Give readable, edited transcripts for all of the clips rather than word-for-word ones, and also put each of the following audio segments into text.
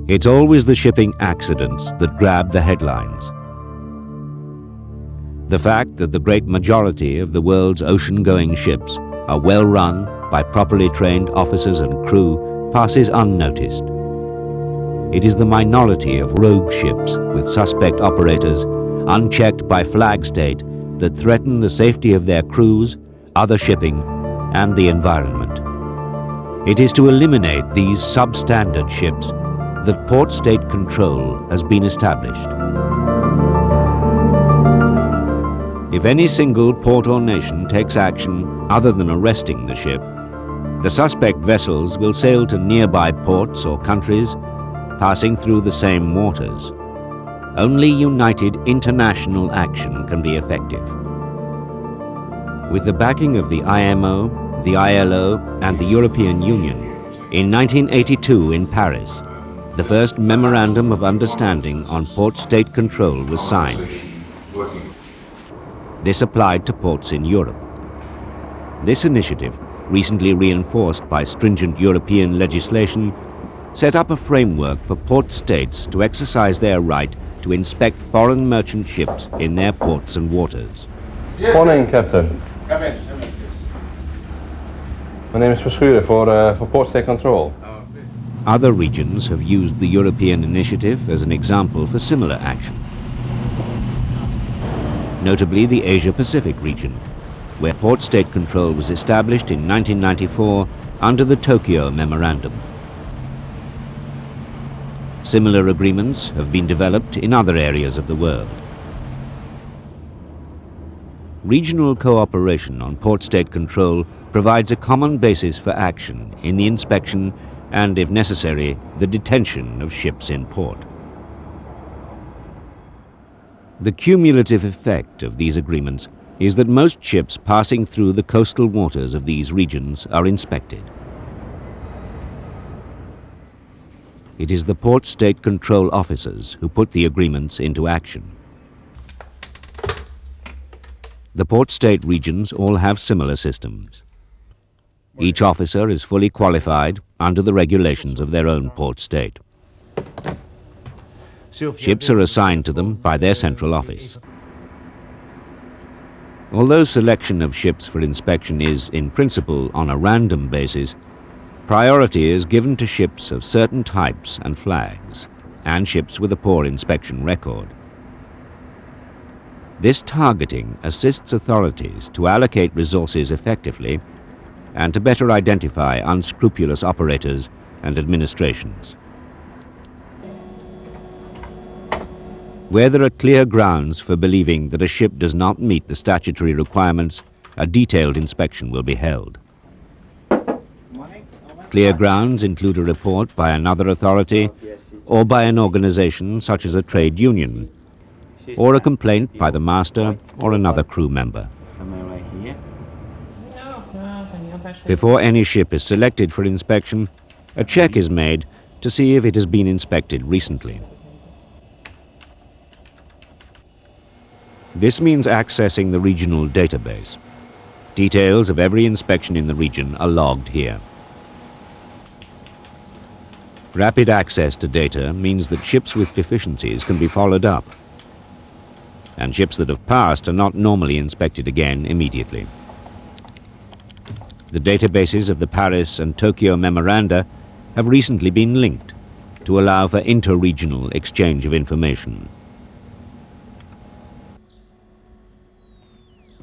It's always the shipping accidents that grab the headlines. The fact that the great majority of the world's ocean-going ships are well run by properly trained officers and crew passes unnoticed. It is the minority of rogue ships with suspect operators, unchecked by flag state, that threaten the safety of their crews, other shipping, and the environment. It is to eliminate these substandard ships that port state control has been established. If any single port or nation takes action other than arresting the ship, the suspect vessels will sail to nearby ports or countries, passing through the same waters. Only united international action can be effective. With the backing of the IMO, the ILO, and the European Union, in 1982 in Paris, the first Memorandum of Understanding on Port State Control was signed. This applied to ports in Europe. This initiative, recently reinforced by stringent European legislation, set up a framework for port states to exercise their right to inspect foreign merchant ships in their ports and waters. Yes. Morning, Captain. Come in, please. My name is Verschuren for Port State Control. Other regions have used the European initiative as an example for similar action. Notably the Asia-Pacific region, where port state control was established in 1994 under the Tokyo Memorandum. Similar agreements have been developed in other areas of the world. Regional cooperation on port state control provides a common basis for action in the inspection and, if necessary, the detention of ships in port. The cumulative effect of these agreements is that most ships passing through the coastal waters of these regions are inspected. It is the port state control officers who put the agreements into action. The port state regions all have similar systems. Each officer is fully qualified under the regulations of their own port state. Ships are assigned to them by their central office. Although selection of ships for inspection is, in principle, on a random basis, priority is given to ships of certain types and flags, and ships with a poor inspection record. This targeting assists authorities to allocate resources effectively and to better identify unscrupulous operators and administrations. Where there are clear grounds for believing that a ship does not meet the statutory requirements, a detailed inspection will be held. Clear grounds include a report by another authority or by an organization such as a trade union, or a complaint by the master or another crew member. Before any ship is selected for inspection, a check is made to see if it has been inspected recently. This means accessing the regional database. Details of every inspection in the region are logged here. Rapid access to data means that ships with deficiencies can be followed up, and ships that have passed are not normally inspected again immediately. The databases of the Paris and Tokyo memoranda have recently been linked to allow for inter-regional exchange of information.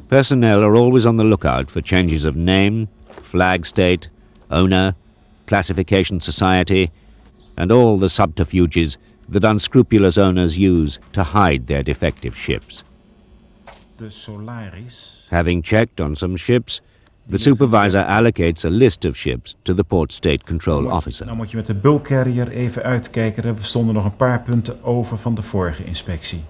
Personnel are always on the lookout for changes of name, flag state, owner, classification society, and all the subterfuges that unscrupulous owners use to hide their defective ships. The Solaris. Having checked on some ships, the supervisor allocates a list of ships to the port state control officer. Nou moet je met de bulk carrier even uitkijken. Er stonden nog een paar punten over van de vorige inspectie.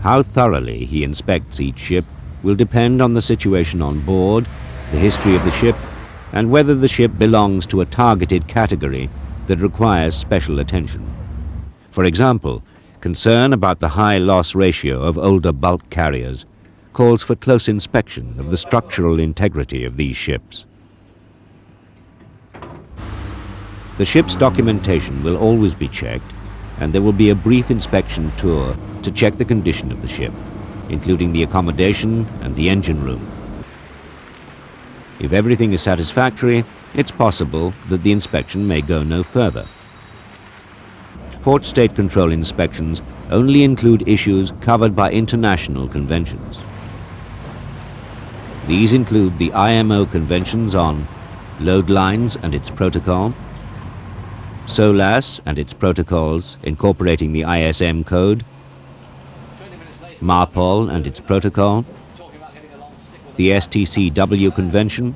How thoroughly he inspects each ship will depend on the situation on board, the history of the ship, and whether the ship belongs to a targeted category that requires special attention. For example, concern about the high loss ratio of older bulk carriers calls for close inspection of the structural integrity of these ships. The ship's documentation will always be checked, and there will be a brief inspection tour to check the condition of the ship, including the accommodation and the engine room. If everything is satisfactory, it's possible that the inspection may go no further. Port State Control inspections only include issues covered by international conventions. These include the IMO conventions on load lines and its protocol, SOLAS and its protocols incorporating the ISM code, MARPOL and its protocol, the STCW Convention,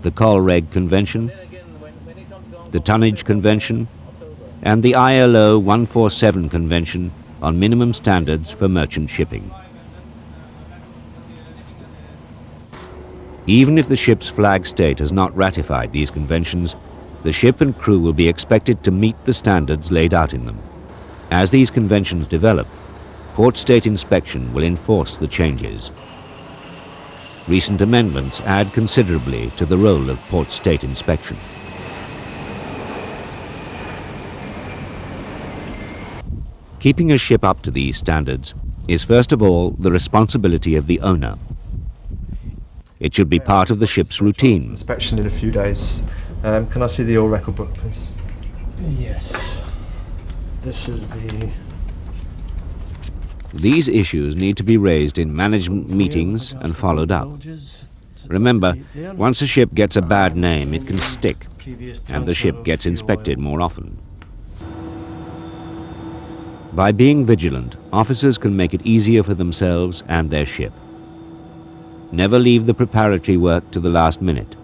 the COLREG Convention, the Tonnage Convention, and the ILO 147 Convention on minimum standards for merchant shipping. Even if the ship's flag state has not ratified these conventions, the ship and crew will be expected to meet the standards laid out in them. As these conventions develop, Port State Inspection will enforce the changes. Recent amendments add considerably to the role of Port State Inspection. Keeping a ship up to these standards is first of all the responsibility of the owner. It should be part of the ship's routine. Inspection in a few days. Can I see the oil record book, please? Yes. This is the... These issues need to be raised in management meetings and followed up. Remember, once a ship gets a bad name, it can stick, and the ship gets inspected more often. By being vigilant, officers can make it easier for themselves and their ship. Never leave the preparatory work to the last minute.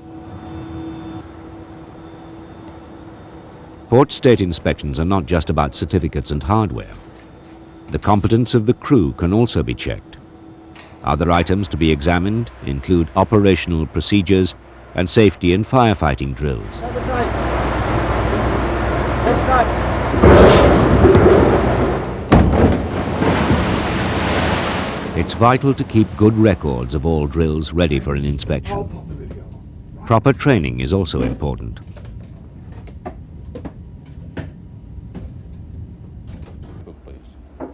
Port State inspections are not just about certificates and hardware. The competence of the crew can also be checked. Other items to be examined include operational procedures and safety and firefighting drills. It's vital to keep good records of all drills ready for an inspection. Proper training is also important.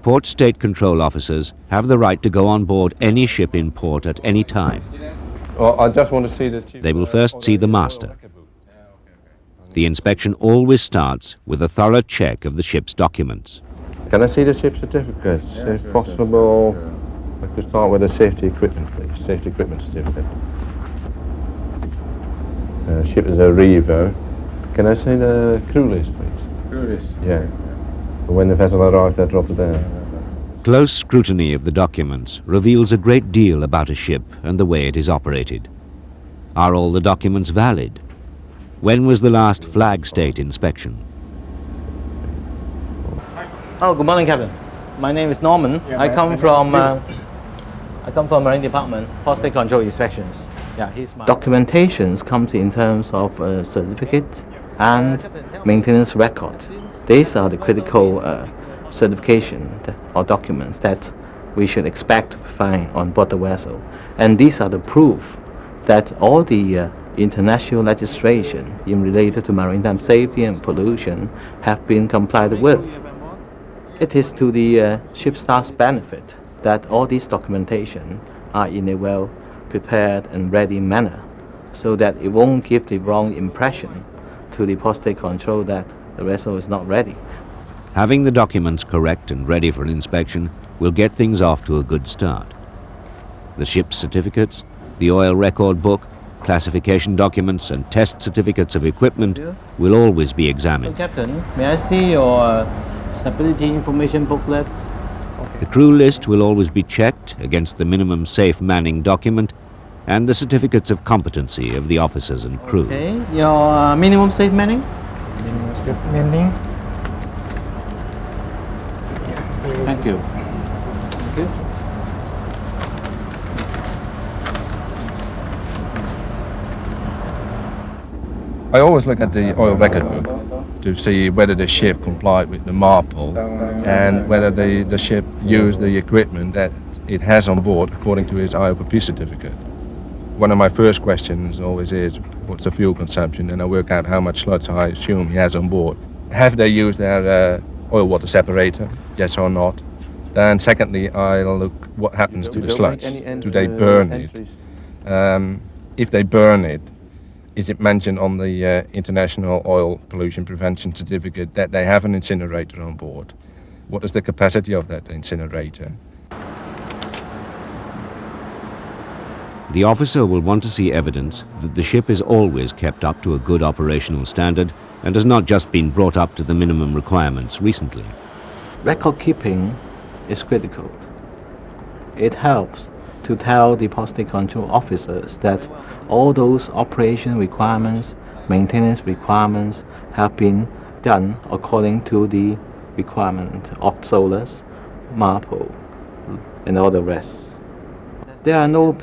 Port State Control officers have the right to go on board any ship in port at any time. Well, I just want to see the chief. They will first see the master. The inspection always starts with a thorough check of the ship's documents. Can I see the ship certificates? If possible, I could start with the safety equipment, please. Safety equipment certificate. Ship is a Revo. Can I see the crew list, please? Crew list? Yeah. When the vessel arrived at Rotterdam. Close scrutiny of the documents reveals a great deal about a ship and the way it is operated. Are all the documents valid? When was the last flag state inspection? Oh, good morning, Captain. My name is Norman. I come from Marine Department, Port State Control Inspections. Yeah, he's my... Documentations comes in terms of certificate and maintenance record. These are the critical certification or documents that we should expect to find on board the vessel. And these are the proof that all the international legislation in related to maritime safety and pollution have been complied with. It is to the ship staff's benefit that all these documentation are in a well prepared and ready manner, so that it won't give the wrong impression to the Port State Control that the vessel is not ready. Having the documents correct and ready for an inspection will get things off to a good start. The ship's certificates, the oil record book, classification documents and test certificates of equipment will always be examined. So, Captain, may I see your stability information booklet? The crew list will always be checked against the minimum safe manning document and the certificates of competency of the officers and crew. Okay, your minimum safe manning? Landing. Thank you. Thank you. I always look at the oil record book to see whether the ship complied with the MARPOL and whether the ship used the equipment that it has on board according to its IOPP certificate. one of my first questions always is, what's the fuel consumption? And I work out how much sludge I assume he has on board. Have they used their oil water separator? Yes or not? Then secondly, I'll look what happens to the sludge. Do they burn it? If they burn it, is it mentioned on the International Oil Pollution Prevention Certificate that they have an incinerator on board? What is the capacity of that incinerator? The officer will want to see evidence that the ship is always kept up to a good operational standard and has not just been brought up to the minimum requirements recently. Record keeping is critical. It helps to tell the port state control officers that all those operation requirements, maintenance requirements have been done according to the requirement of SOLAS, MARPOL, and all the rest. There are no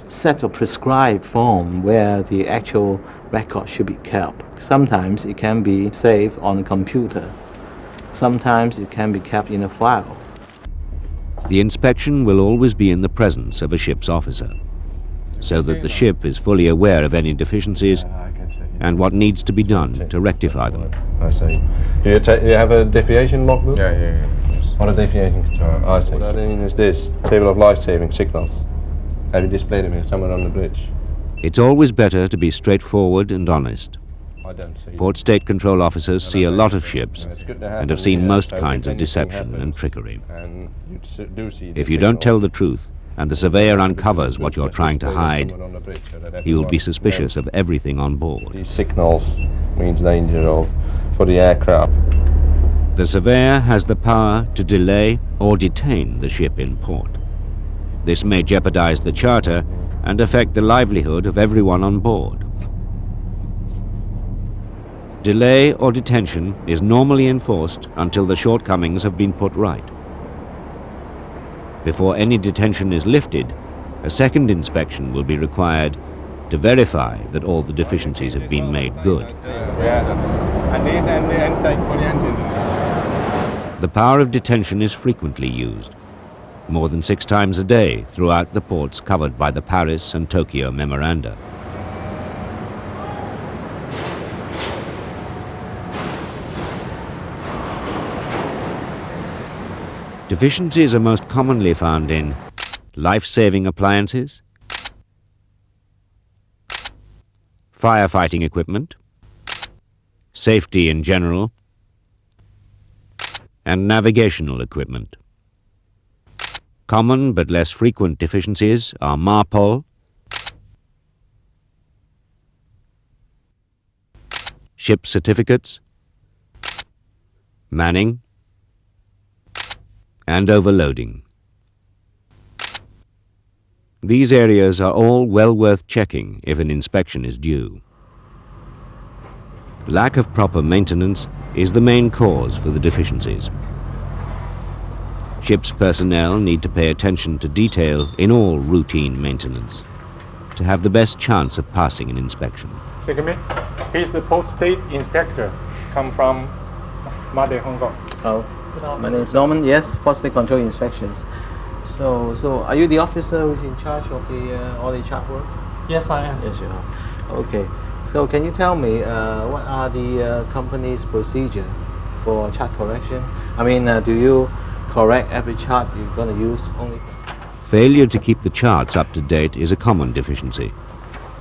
set of prescribed form where the actual record should be kept. Sometimes it can be saved on a computer. Sometimes it can be kept in a file. The inspection will always be in the presence of a ship's officer, so that the ship is fully aware of any deficiencies and what needs to be done to rectify them. I see. Do you have a deviation logbook? Yeah. What a deviation control. I see. What I mean is this, table of life-saving signals. Have you displayed them here somewhere on the bridge? It's always better to be straightforward and honest. I don't see. Port State Control officers see a lot of ships and have seen most kinds of deception and trickery. If you don't tell the truth and the surveyor uncovers what you're trying to hide, he will be suspicious of everything on board. These signals means danger for the aircraft. The surveyor has the power to delay or detain the ship in port. This may jeopardize the charter and affect the livelihood of everyone on board. Delay or detention is normally enforced until the shortcomings have been put right. Before any detention is lifted, a second inspection will be required to verify that all the deficiencies have been made good. The power of detention is frequently used, more than 6 times a day throughout the ports covered by the Paris and Tokyo memoranda. Deficiencies are most commonly found in life-saving appliances, firefighting equipment, safety in general, and navigational equipment. Common but less frequent deficiencies are MARPOL, ship certificates, manning, and overloading. These areas are all well worth checking if an inspection is due. Lack of proper maintenance is the main cause for the deficiencies. Ship's personnel need to pay attention to detail in all routine maintenance to have the best chance of passing an inspection. Excuse me, he's the Port State Inspector, come from Made, Hong Kong. Oh, my name is Norman, yes, Port State Control Inspections. So are you the officer who's in charge of all the chart work? Yes, I am. Yes, you are. Okay. So can you tell me what are the company's procedure for chart correction? I mean, do you correct every chart you're going to use only? Failure to keep the charts up to date is a common deficiency.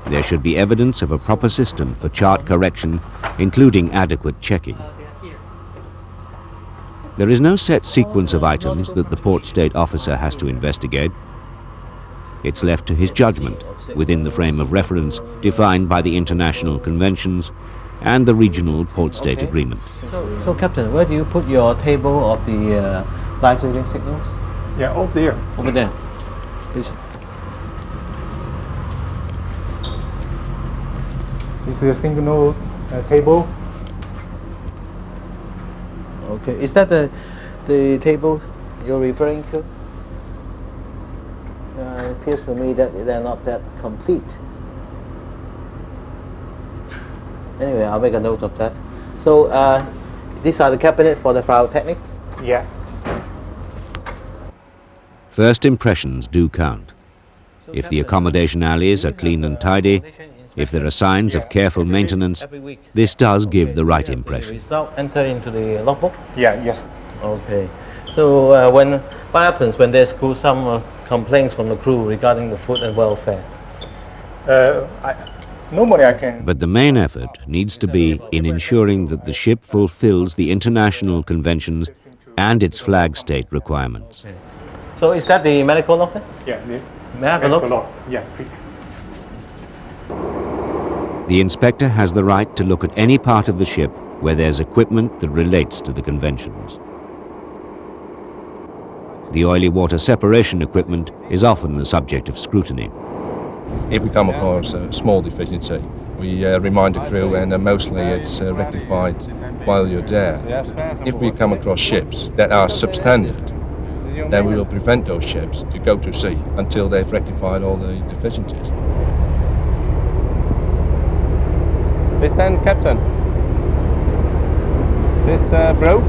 There should be evidence of a proper system for chart correction, including adequate checking. There is no set sequence of items that the port state officer has to investigate. It's left to his judgment within the frame of reference defined by the international conventions and the regional port state agreement. So Captain, where do you put your table of the life-saving signals? Yeah, over there. Over there. Please. Is the signal table? Okay, is that the table you're referring to? It appears to me that they're not that complete. Anyway, I'll make a note of that. So these are the cabinet for the pyrotechnics? Yeah. First impressions do count. If the accommodation alleys are clean and tidy, if there are signs of careful maintenance, this does give the right impression. Result enter into the logbook? Yeah, yes. Okay. So what happens when there's some complaints from the crew regarding the food and welfare? Normally I can. But the main effort needs to be in ensuring that the ship fulfills the international conventions and its flag state requirements. Okay. So is that the medical locker? Yeah. May I have a look? Yeah, please. The inspector has the right to look at any part of the ship where there's equipment that relates to the conventions. The oily water separation equipment is often the subject of scrutiny. If we come across a small deficiency, we remind the crew, and mostly it's rectified while you're there. If we come across ships that are substandard, then we will prevent those ships to go to sea until they've rectified all the deficiencies. Listen, Captain. This broke?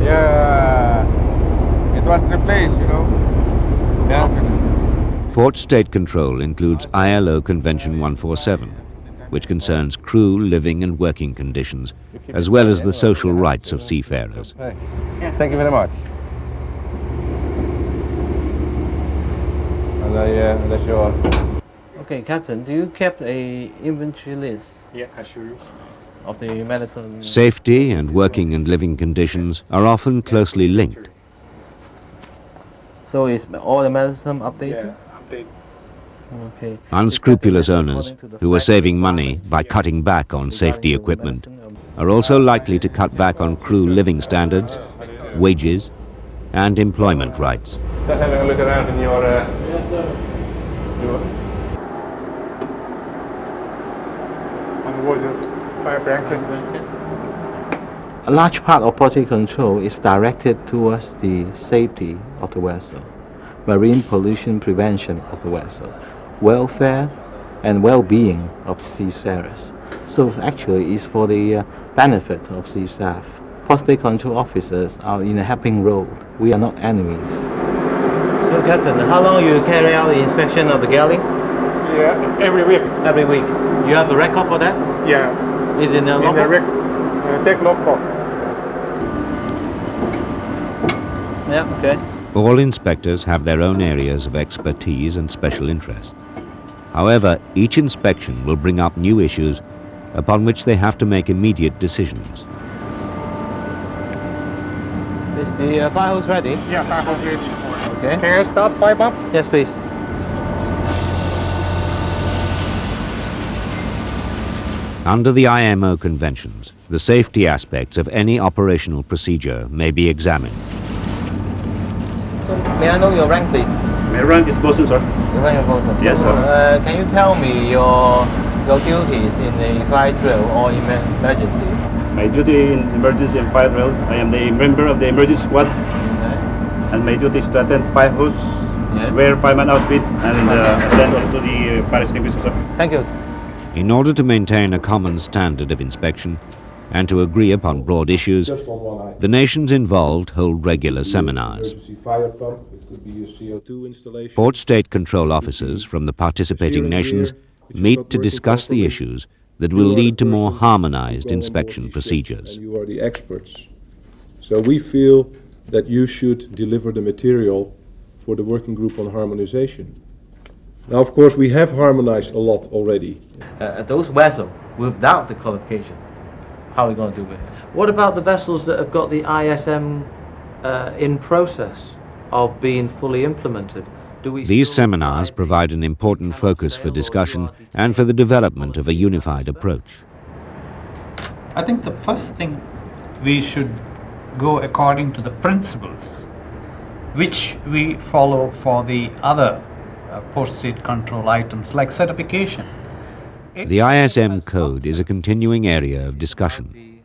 Yeah, it was replaced, you know. Yeah. Port State Control includes ILO Convention 147, which concerns crew living and working conditions, as well as the social rights of seafarers. Thank you very much. And that's your... Okay, Captain, do you keep a inventory list Yeah, I show you. of the medicine? Safety and working and living conditions are often closely linked. So is all the medicine updated? Yeah, update. Okay. Unscrupulous owners who are saving money by cutting back on safety equipment are also likely to cut back on crew living standards, wages, and employment rights. Just having a look around in your... Yes, sir. Underwater fire blanket. A large part of port control is directed towards the safety of the vessel, marine pollution prevention of the vessel, welfare and well-being of seafarers. So actually it's for the benefit of sea staff. Port State Control officers are in a helping role. We are not enemies. So Captain, how long you carry out the inspection of the galley? Yeah, every week. Every week. You have the record for that? Yeah. Is in the In the logbook? take logbook. Yeah, okay. All inspectors have their own areas of expertise and special interest. However, each inspection will bring up new issues upon which they have to make immediate decisions. Is the fire hose ready? Yeah, fire hose ready. Okay. Can I start pipe up? Yes, please. Under the IMO conventions, the safety aspects of any operational procedure may be examined. So may I know your rank, please? My rank is bosun, sir. Your rank is bosun. Yes, so, sir. can you tell me your duties in the fire drill or emergency? My duty in emergency and fire drill, I am the member of the emergency squad, Yes. and my duty is to attend fire hose, Yes. wear fireman outfit, and attend also the fire extinguisher, sir. Thank you. In order to maintain a common standard of inspection and to agree upon broad issues, Just on one item. the nations involved hold regular seminars. Emergency fire pump, it could be a CO2 installation. Port State Control officers from the participating nations meet to discuss the issues that will lead to more harmonized inspection procedures. And you are the experts. So we feel that you should deliver the material for the working group on harmonization. Now, of course, we have harmonized a lot already. Those vessels without the qualification, how are we going to do it? What about the vessels that have got the ISM in process of being fully implemented? Do we These still seminars provide an important focus for discussion and for the development of a unified approach. I think the first thing we should go according to the principles which we follow for the other port state control items like certification. The ISM code is a continuing area of discussion.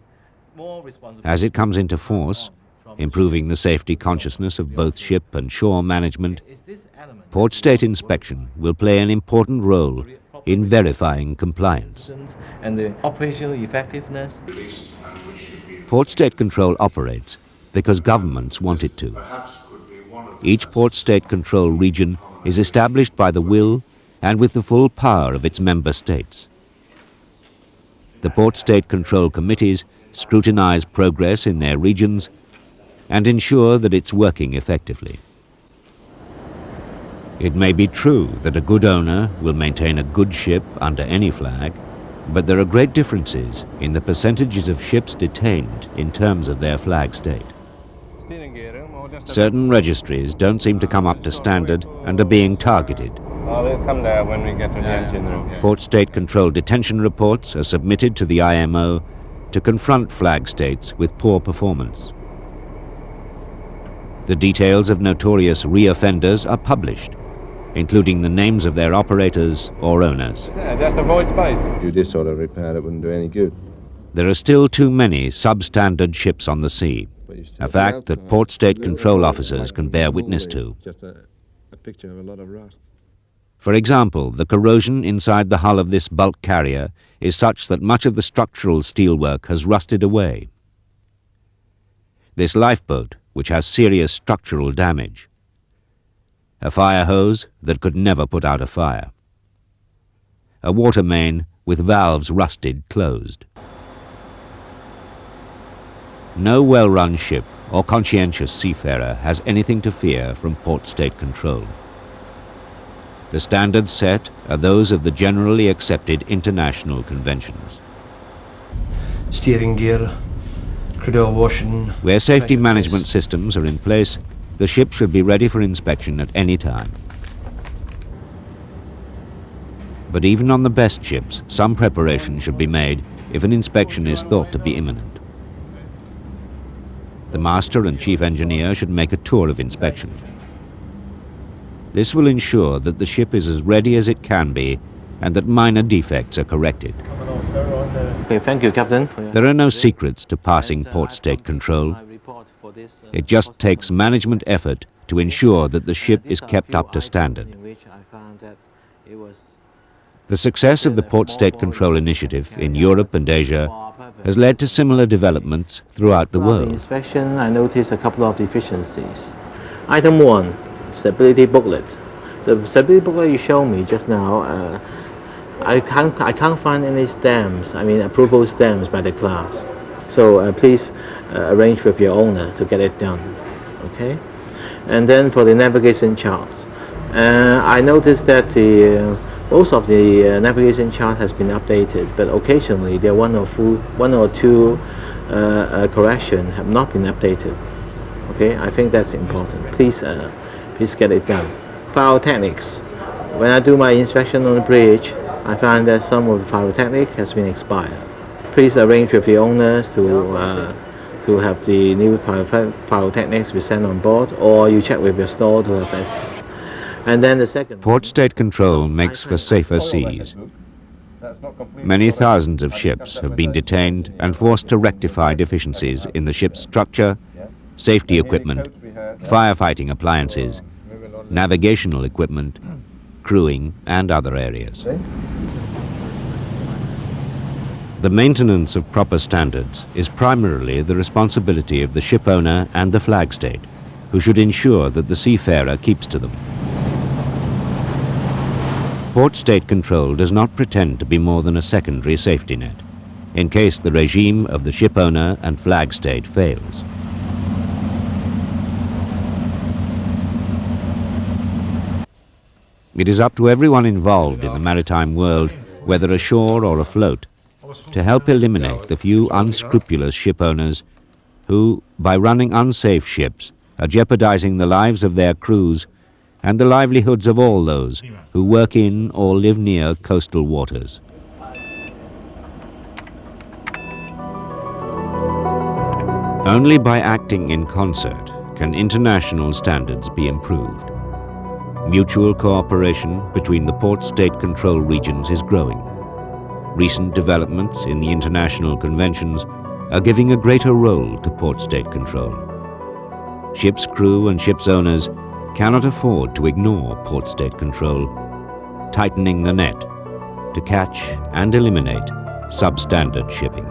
As it comes into force, improving the safety consciousness of both ship and shore management, Port State inspection will play an important role in verifying compliance. And the operational effectiveness. Port State Control operates because governments want it to. Perhaps could be one of each port state control region is established by the will and with the full power of its member states. The port state control committees scrutinize progress in their regions and ensure that it's working effectively. It may be true that a good owner will maintain a good ship under any flag, but there are great differences in the percentages of ships detained in terms of their flag state. Certain registries don't seem to come up to standard and are being targeted. We'll come there when we get to the engine room. Port state control detention reports are submitted to the IMO to confront flag states with poor performance. The details of notorious re-offenders are published, including the names of their operators or owners. Just avoid space. Do this sort of repair, it wouldn't do any good. There are still too many substandard ships on the sea, a fact that port state control officers can bear witness to. Just a picture of a lot of rust. For example, the corrosion inside the hull of this bulk carrier is such that much of the structural steelwork has rusted away. This lifeboat, which has serious structural damage. A fire hose that could never put out a fire. A water main with valves rusted closed. No well-run ship or conscientious seafarer has anything to fear from port state control. The standards set are those of the generally accepted international conventions. Steering gear, cradle washing. Where safety management systems are in place, the ship should be ready for inspection at any time. But even on the best ships, some preparation should be made if an inspection is thought to be imminent. The master and chief engineer should make a tour of inspection. This will ensure that the ship is as ready as it can be and that minor defects are corrected. Okay, thank you, Captain. There are no secrets to passing port state control. It just takes management effort to ensure that the ship is kept up to standard. The success of the Port State Control Initiative in Europe and Asia has led to similar developments throughout the world. Inspection, I noticed a couple of deficiencies. Item 1, stability booklet. The stability booklet you showed me just now, I can't find any stamps, approval stamps by the class. So please arrange with your owner to get it done, okay? And then for the navigation charts, I noticed that most of the navigation chart has been updated, but occasionally there are one or two corrections have not been updated. Okay, I think that's important. Please get it done. Pyrotechnics. When I do my inspection on the bridge, I find that some of the pyrotechnic has been expired. Please arrange with the owners to have the new pyrotechnics be sent on board, or you check with your store to have it. And then the second... Port State Control makes for safer seas. Many thousands of ships have been detained and forced to rectify deficiencies in the ship's structure, safety equipment, firefighting appliances, navigational equipment, crewing, and other areas. The maintenance of proper standards is primarily the responsibility of the ship owner and the flag state, who should ensure that the seafarer keeps to them. Port State Control does not pretend to be more than a secondary safety net, in case the regime of the ship owner and flag state fails. It is up to everyone involved in the maritime world, whether ashore or afloat, to help eliminate the few unscrupulous ship owners who, by running unsafe ships, are jeopardizing the lives of their crews and the livelihoods of all those who work in or live near coastal waters. Only by acting in concert can international standards be improved. Mutual cooperation between the port state control regions is growing. Recent developments in the international conventions are giving a greater role to port state control. Ship's crew and ship's owners cannot afford to ignore port state control, tightening the net to catch and eliminate substandard shipping.